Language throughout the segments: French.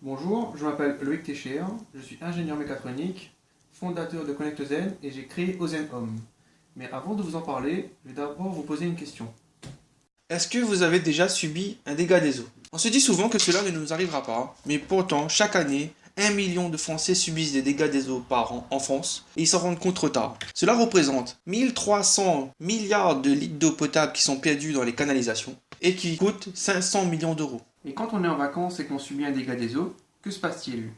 Bonjour, je m'appelle Loïc Técher, je suis ingénieur mécatronique, fondateur de ConnectZen et j'ai créé Ozen Home. Mais avant de vous en parler, je vais d'abord vous poser une question. Est-ce que vous avez déjà subi un dégât des eaux? On se dit souvent que cela ne nous arrivera pas, mais pourtant, chaque année, 1 million de Français subissent des dégâts des eaux par an en France et ils s'en rendent compte trop tard. Cela représente 1300 milliards de litres d'eau potable qui sont perdus dans les canalisations et qui coûtent 500 millions d'euros. Et quand on est en vacances et qu'on subit un dégât des eaux, que se passe-t-il?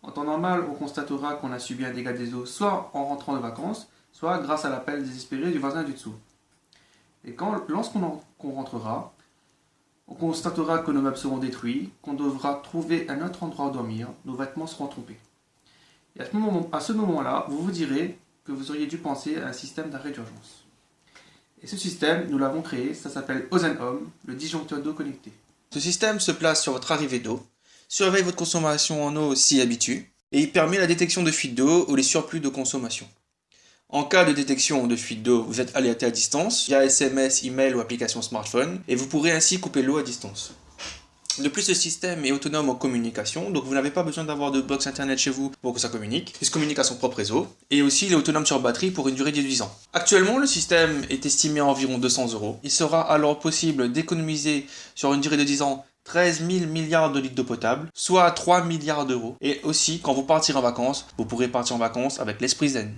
En temps normal, on constatera qu'on a subi un dégât des eaux soit en rentrant de vacances, soit grâce à l'appel désespéré du voisin du dessous. Et lorsqu'on rentrera, on constatera que nos meubles seront détruits, qu'on devra trouver un autre endroit où dormir, nos vêtements seront trompés. Et à ce moment-là, vous vous direz que vous auriez dû penser à un système d'arrêt d'urgence. Et ce système, nous l'avons créé, ça s'appelle Ozen Home, le disjoncteur d'eau connecté. Ce système se place sur votre arrivée d'eau, surveille votre consommation en eau s'y habitue, et il permet la détection de fuites d'eau ou les surplus de consommation. En cas de détection de fuite d'eau, vous êtes alerté à distance via SMS, email ou application smartphone et vous pourrez ainsi couper l'eau à distance. De plus, ce système est autonome en communication, donc vous n'avez pas besoin d'avoir de box internet chez vous pour que ça communique. Il se communique à son propre réseau et aussi il est autonome sur batterie pour une durée de 10 ans. Actuellement, le système est estimé à environ 200 euros. Il sera alors possible d'économiser sur une durée de 10 ans 13 000 milliards de litres d'eau potable, soit 3 milliards d'euros. Et aussi, quand vous partirez en vacances, vous pourrez partir en vacances avec l'esprit zen.